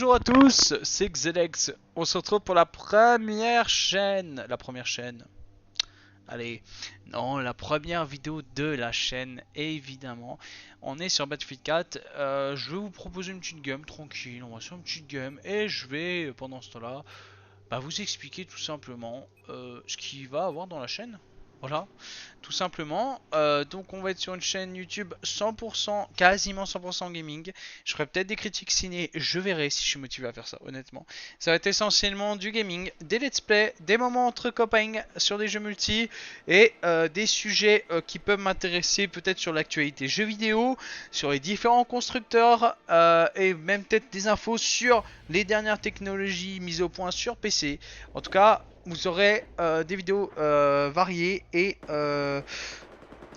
Bonjour à tous, c'est Xelex. On se retrouve pour la première chaîne. Allez, non, la première vidéo de la chaîne, évidemment. On est sur Battlefield 4. Je vais vous proposer une petite game tranquille. On va sur une petite game et je vais, pendant ce temps-là, vous expliquer tout simplement ce qu'il va avoir dans la chaîne. Voilà, tout simplement. Donc on va être sur une chaîne YouTube 100%, quasiment 100% gaming. Je ferai peut-être des critiques ciné, je verrai si je suis motivé à faire ça, honnêtement. Ça va être essentiellement du gaming, des let's play, des moments entre copains sur des jeux multi et des sujets qui peuvent m'intéresser peut-être sur l'actualité jeux vidéo, sur les différents constructeurs et même peut-être des infos sur les dernières technologies mises au point sur PC. En tout cas, vous aurez des vidéos variées et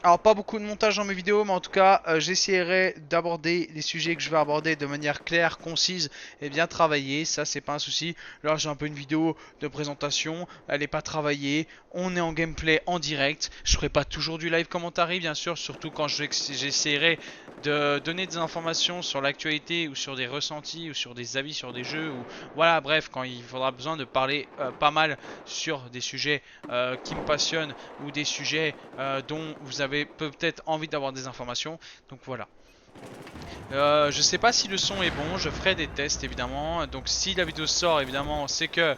alors pas beaucoup de montage dans mes vidéos, mais en tout cas j'essaierai d'aborder les sujets que je vais aborder de manière claire, concise et bien travaillée. Ça c'est pas un souci. Là j'ai un peu une vidéo de présentation, elle n'est pas travaillée. On est en gameplay en direct. Je ferai pas toujours du live commentary bien sûr, surtout quand j'essaierai de donner des informations sur l'actualité ou sur des ressentis ou sur des avis sur des jeux ou voilà, bref, quand il faudra besoin de parler pas mal sur des sujets qui me passionnent ou des sujets dont vous avez peut-être envie d'avoir des informations. Donc voilà. Je sais pas si le son est bon, je ferai des tests évidemment. Donc si la vidéo sort évidemment, c'est que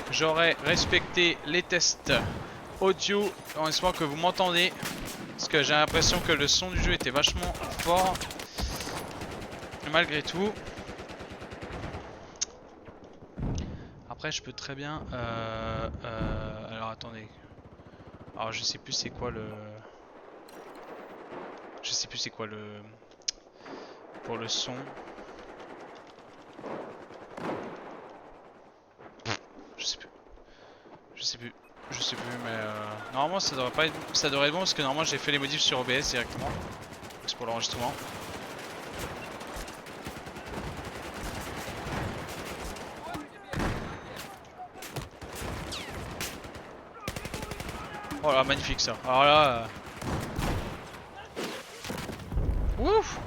j'aurai respecté les tests audio en espérant que vous m'entendez. Parce que j'ai l'impression que le son du jeu était vachement fort. Malgré tout. Après je peux très bien... alors attendez. Alors je sais plus c'est quoi le... Je sais plus c'est quoi le... Pour le son. Je sais plus. Je sais plus mais normalement ça devrait pas être... Ça devrait être bon parce que normalement j'ai fait les modifs sur OBS directement. C'est pour l'enregistrement. Oh là, magnifique ça. Alors là... Ouf.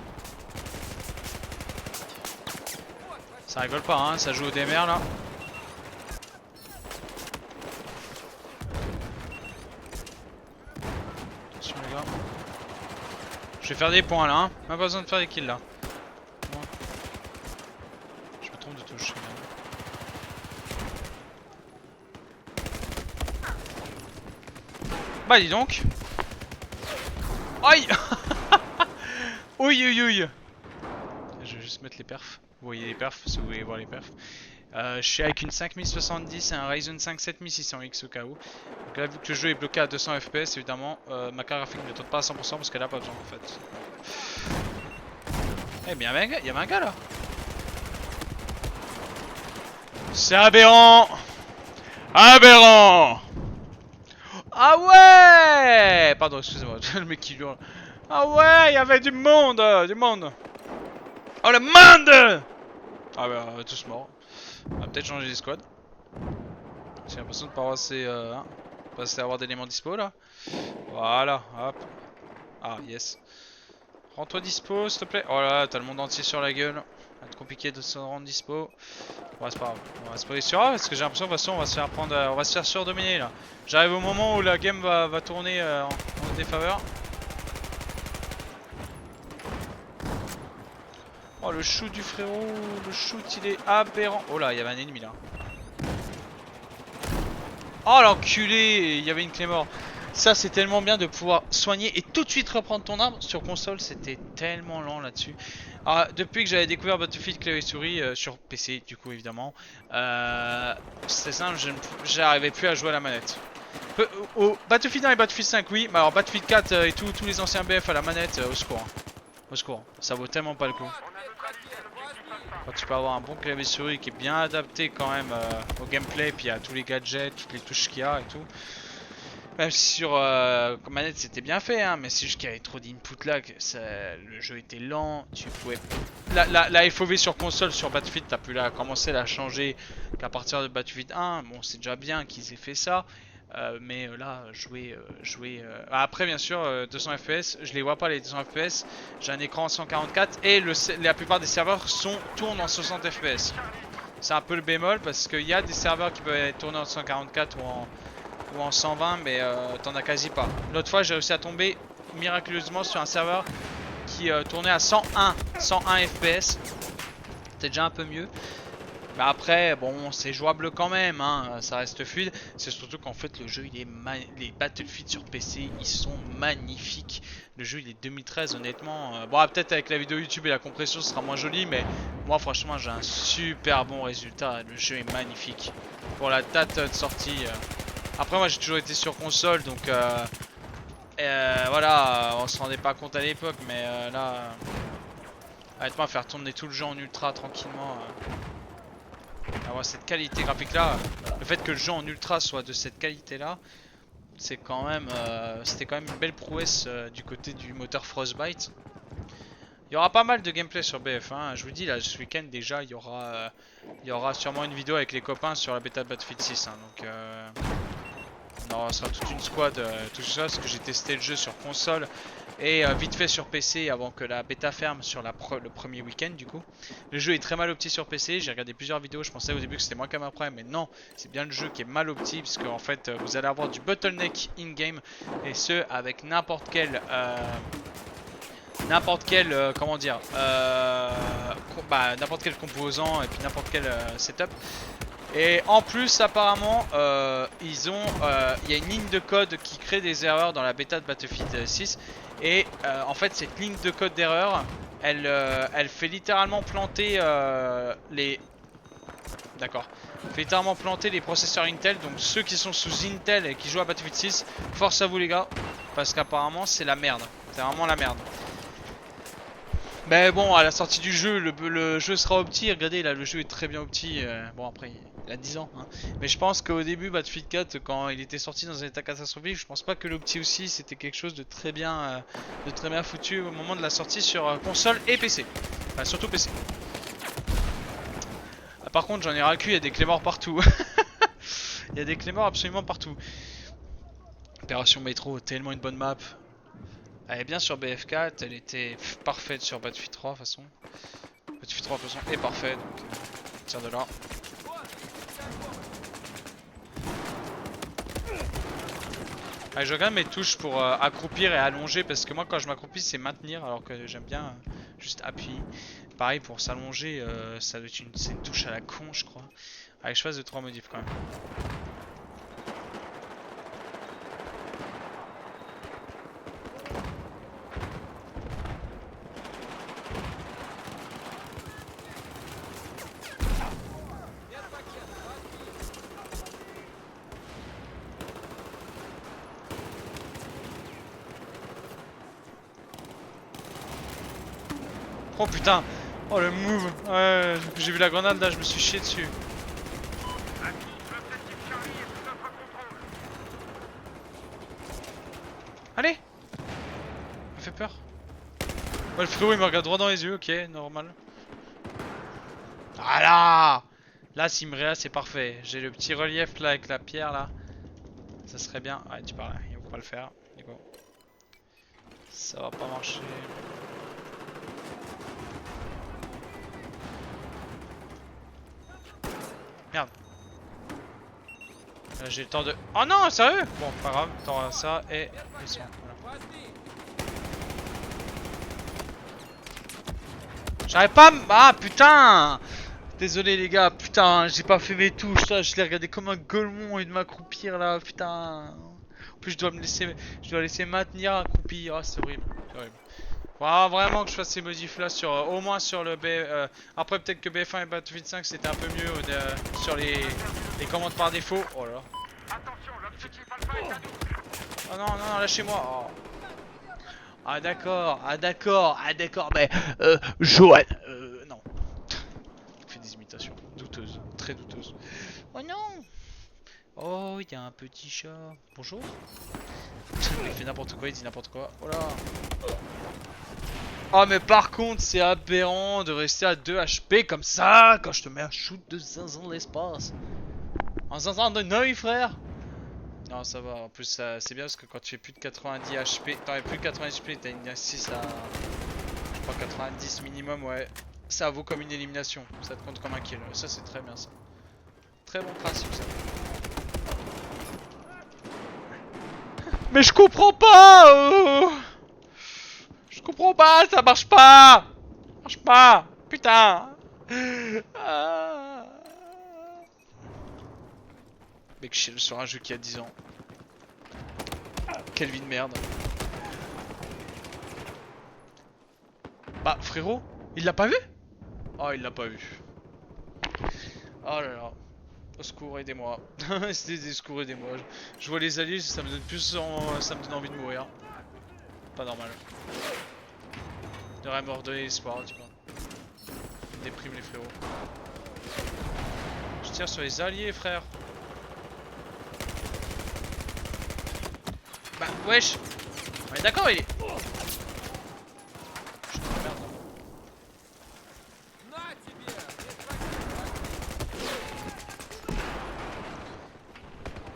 Ça rigole pas hein, ça joue au DMR là. Attention les gars. Je vais faire des points là hein, même pas besoin de faire des kills là. Bon. Je me trompe de touche. Bah dis donc. Aïe. Ouïe ouïe ouïe. Je vais juste mettre les perfs. Vous voyez les perfs si vous voulez voir les perfs. Je suis avec une 5070 et un Ryzen 5 7600X au cas où. Donc là vu que le jeu est bloqué à 200 fps évidemment ma carte graphique ne tourne pas à 100% parce qu'elle a pas besoin en fait. Eh bien il y avait un gars là. C'est aberrant. Aberrant. Ah ouais. Pardon excusez-moi, le mec qui hurle. Ah ouais, il y avait du monde, du monde. Oh le monde. Ah bah tous morts. On va peut-être changer les squads. J'ai l'impression de pas assez, pas assez avoir d'éléments dispo là. Voilà, hop. Ah yes. Rends-toi dispo s'il te plaît. Oh là là, t'as le monde entier sur la gueule. Ça va être compliqué de se rendre dispo. Ouais, c'est pas grave. On va se poser sur A parce que j'ai l'impression de toute façon on va se faire prendre, on va se faire surdominer là. J'arrive au moment où la game va tourner en notre défaveur. Oh le shoot du frérot, le shoot il est aberrant. Oh là, il y avait un ennemi là. Oh l'enculé, il y avait une clé mort. Ça c'est tellement bien de pouvoir soigner et tout de suite reprendre ton arme. Sur console c'était tellement lent là-dessus. Alors depuis que j'avais découvert Battlefield clavier souris sur PC du coup évidemment, c'était simple, j'arrivais plus à jouer à la manette. Au Battlefield 1 et Battlefield 5 oui, mais alors Battlefield 4 et tous les anciens BF à la manette, au secours. Au secours, ça vaut tellement pas le coup. Quand tu peux avoir un bon clavier souris qui est bien adapté quand même au gameplay, puis à tous les gadgets, toutes les touches qu'il y a et tout. Même si sur manette c'était bien fait, hein, mais c'est juste qu'il y avait trop d'input lag, le jeu était lent, tu pouvais... La FOV sur console, sur Battlefield, t'as pu commencer à la changer qu'à partir de Battlefield 1, bon c'est déjà bien qu'ils aient fait ça. Mais là, après, bien sûr, 200 fps, je les vois pas les 200 fps. J'ai un écran en 144 et la plupart des serveurs tournent en 60 fps. C'est un peu le bémol parce qu'il y a des serveurs qui peuvent être tournés en 144 ou en 120, mais t'en as quasi pas. L'autre fois, j'ai réussi à tomber miraculeusement sur un serveur qui tournait à 101 FPS. C'était déjà un peu mieux. Mais après, bon, c'est jouable quand même, hein, ça reste fluide. C'est surtout qu'en fait, le jeu, les Battlefield sur PC, ils sont magnifiques. Le jeu, il est 2013, honnêtement. Bon, peut-être avec la vidéo YouTube et la compression, ce sera moins joli, mais moi, franchement, j'ai un super bon résultat. Le jeu est magnifique. Pour la date de sortie. Après, moi, j'ai toujours été sur console, donc voilà, on se rendait pas compte à l'époque, mais là, honnêtement, faire tourner tout le jeu en ultra tranquillement. Avoir cette qualité graphique là, le fait que le jeu en ultra soit de cette qualité là, c'est quand même, c'était quand même une belle prouesse du côté du moteur Frostbite. Il y aura pas mal de gameplay sur BF1, je vous dis là ce week-end déjà il y aura sûrement une vidéo avec les copains sur la bêta de Battlefield 6, hein, donc on sera toute une squad, tout ça parce que j'ai testé le jeu sur console et vite fait sur PC avant que la bêta ferme sur le premier week-end du coup. Le jeu est très mal opti sur PC, j'ai regardé plusieurs vidéos, je pensais au début que c'était moins comme après, mais non, c'est bien le jeu qui est mal opti puisque en fait vous allez avoir du bottleneck in-game et ce avec n'importe quel comment dire n'importe quel composant et puis n'importe quel setup. Et en plus apparemment il y a une ligne de code qui crée des erreurs dans la bêta de Battlefield 6 et en fait cette ligne de code d'erreur elle fait littéralement planter les processeurs Intel, donc ceux qui sont sous Intel et qui jouent à Battlefield 6, force à vous les gars parce qu'apparemment c'est la merde, c'est vraiment la merde. Mais bon, à la sortie du jeu, le jeu sera opti. Regardez, là, le jeu est très bien opti. Bon, après, il a 10 ans. Hein. Mais je pense qu'au début, Battlefield 4, quand il était sorti dans un état catastrophique, je pense pas que l'opti aussi, c'était quelque chose de très bien foutu au moment de la sortie sur console et PC. Enfin, surtout PC. Ah, par contre, j'en ai ras le cul, il y a des clés morts partout. Il y a des clés morts absolument partout. Opération Métro, tellement une bonne map. Elle est bien sur BF4, elle était parfaite sur Battlefield 3 de toute façon. Battlefield 3 de toute façon est parfait, donc tiens de là. Allez, je regarde mes touches pour accroupir et allonger parce que moi quand je m'accroupis c'est maintenir alors que j'aime bien juste appuyer. Pareil pour s'allonger, ça doit être c'est une touche à la con je crois. Allez, je fasse 2-3 modifs quand même. Oh putain! Oh le move! Ouais, j'ai vu la grenade là, je me suis chié dessus. Allez! Il me fait peur. Ouais, le frérot il me regarde droit dans les yeux, ok, normal. Voilà! Là, s'il me réa, c'est parfait. J'ai le petit relief là avec la pierre là. Ça serait bien. Ouais, tu parles, il va pas le faire. Ça va pas marcher. Merde. J'ai le temps de... Oh non, sérieux? Bon, pas grave, t'auras ça et... Voilà. J'arrive pas à... Ah putain! Désolé les gars, putain, j'ai pas fait mes touches là, je l'ai regardé comme un golemon et de m'accroupir là, putain. En plus je dois laisser maintenir accroupi, oh c'est horrible, c'est horrible. Faut vraiment que je fasse ces modifs là sur au moins sur le après peut-être que BF1 et Battlefield 5 c'était un peu mieux sur les commandes par défaut. Oh là là. Oh non non, lâchez-moi. Oh. Ah d'accord, mais Johan, non. Il fait des imitations douteuses, très douteuses. Oh non. Oh, il y a un petit chat. Bonjour. Il fait n'importe quoi, il dit n'importe quoi. Oh là. Oh mais par contre c'est aberrant de rester à 2 HP comme ça quand je te mets un shoot de zinzin de l'espace. Un zinzin de neuil frère. Non ça va, en plus c'est bien parce que quand tu fais plus de 90 HP, t'en as plus de 90 HP, t'as une 6 à je crois 90 minimum ouais. ça vaut comme une élimination. Ça te compte comme un kill. Ça c'est très bien ça. Très bon principe ça. Mais je comprends pas. Je comprends pas, ça marche pas. Ça marche pas. Putain. Mec, chill sur un jeu qui a 10 ans. Quelle vie de merde. Bah frérot, il l'a pas vu? Oh, il l'a pas vu. Oh là là. Au secours, aidez-moi. C'était des secours, aidez-moi. Je vois les alliés, ça me donne ça me donne envie de mourir. Pas normal. J'aurais m'ordonné l'espoir, tu vois. Ils me dépriment les frérots. Je tire sur les alliés, frère. Bah, wesh. On est d'accord, il est. Putain, merde.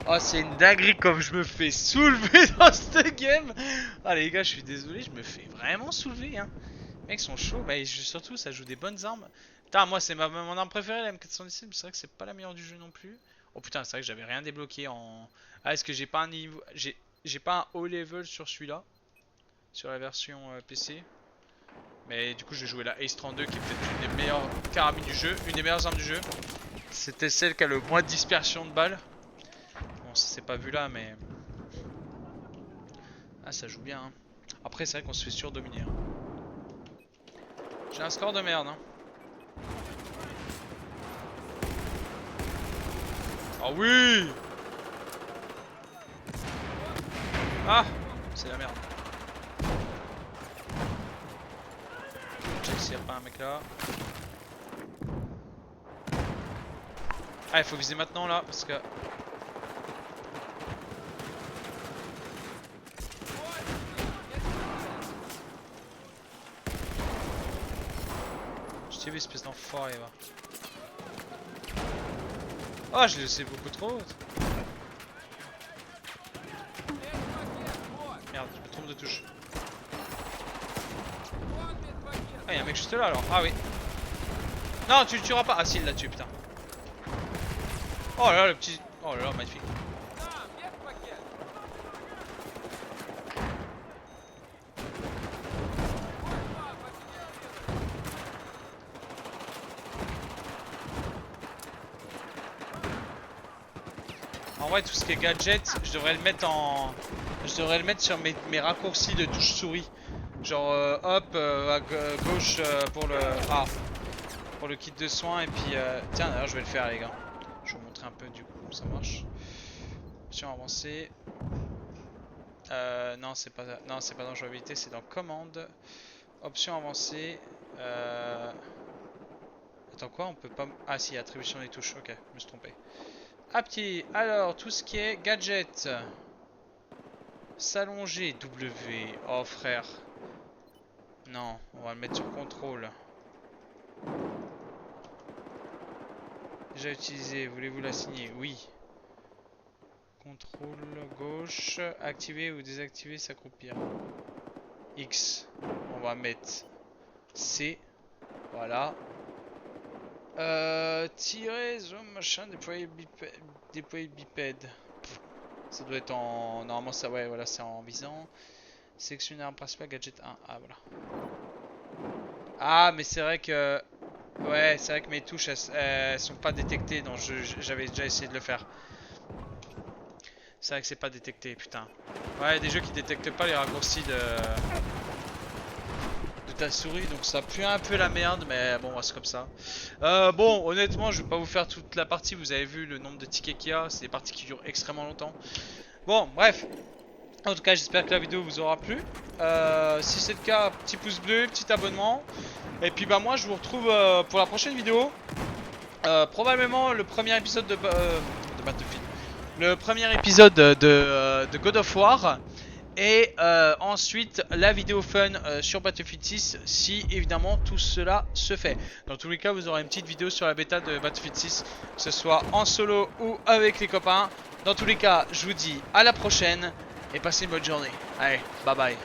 Oh, c'est une dinguerie comme je me fais soulever dans cette game. Ah les gars, je suis désolé, je me fais vraiment soulever hein. Les mecs sont chauds, bah surtout ça joue des bonnes armes. Putain, moi c'est mon arme préférée la M417, mais c'est vrai que c'est pas la meilleure du jeu non plus. Oh putain, c'est vrai que j'avais rien débloqué en... Ah, est-ce que j'ai pas un niveau... J'ai pas un haut level sur celui-là, sur la version PC. Mais du coup je vais jouer la Ace 32 qui est peut-être une des meilleures carabines du jeu, une des meilleures armes du jeu. C'était celle qui a le moins de dispersion de balles. Bon, ça s'est pas vu là, mais... Ah, ça joue bien, hein. Après, c'est vrai qu'on se fait surdominer. Hein. J'ai un score de merde, hein. Ah oui! Ah! C'est la merde. Check s'il n'y a pas un mec là. Ah, il faut viser maintenant là, parce que... Je t'ai vu, espèce d'enfoiré, va. Oh, je l'ai laissé beaucoup trop haute. Merde, je me trompe de touche. Ah, y'a un mec juste là alors. Ah oui. Non, tu le tueras pas. Ah si, il l'a tué, putain. Oh là là, le petit... Oh là là, magnifique. En vrai, tout ce qui est gadget, je devrais le mettre en... Je devrais le mettre sur mes raccourcis de touche souris. Genre hop, à gauche pour le... Ah, pour le kit de soins et puis... Tiens, d'ailleurs, je vais le faire, les gars. Je vais vous montrer un peu du coup comment ça marche. Option avancée. Non, c'est pas dans jouabilité, c'est dans commande. Option avancée. Attends quoi, on peut pas... Ah si, attribution des touches, ok, je me suis trompé. Ah petit, alors tout ce qui est gadget. S'allonger, W. Oh frère. Non, on va le mettre sur contrôle. Déjà utilisé, voulez-vous l'assigner? Oui. Contrôle gauche, activer ou désactiver, s'accroupir. X, on va mettre C. Voilà. Tirer, zoom, machin, déployer bipède. Ça doit être en... Normalement ça, ouais, voilà, c'est en visant. Sélectionner arme principale, gadget 1. Ah, voilà. Ah, mais c'est vrai que... Ouais, c'est vrai que mes touches, elles sont pas détectées. Donc j'avais déjà essayé de le faire. C'est vrai que c'est pas détecté, putain. Ouais, des jeux qui détectent pas les raccourcis de ta souris, donc ça pue un peu la merde, mais bon, c'est comme ça. Bon, honnêtement, je vais pas vous faire toute la partie. Vous avez vu le nombre de tickets qu'il y a. C'est des parties qui durent extrêmement longtemps. Bon, bref. En tout cas, j'espère que la vidéo vous aura plu. Si c'est le cas, petit pouce bleu, petit abonnement. Et puis bah moi, je vous retrouve pour la prochaine vidéo. Probablement le premier épisode de Battlefield. Le premier épisode de God of War. Et ensuite la vidéo fun sur Battlefield 6 si évidemment tout cela se fait. Dans tous les cas, vous aurez une petite vidéo sur la bêta de Battlefield 6, que ce soit en solo ou avec les copains. Dans tous les cas, je vous dis à la prochaine et passez une bonne journée. Allez, bye bye.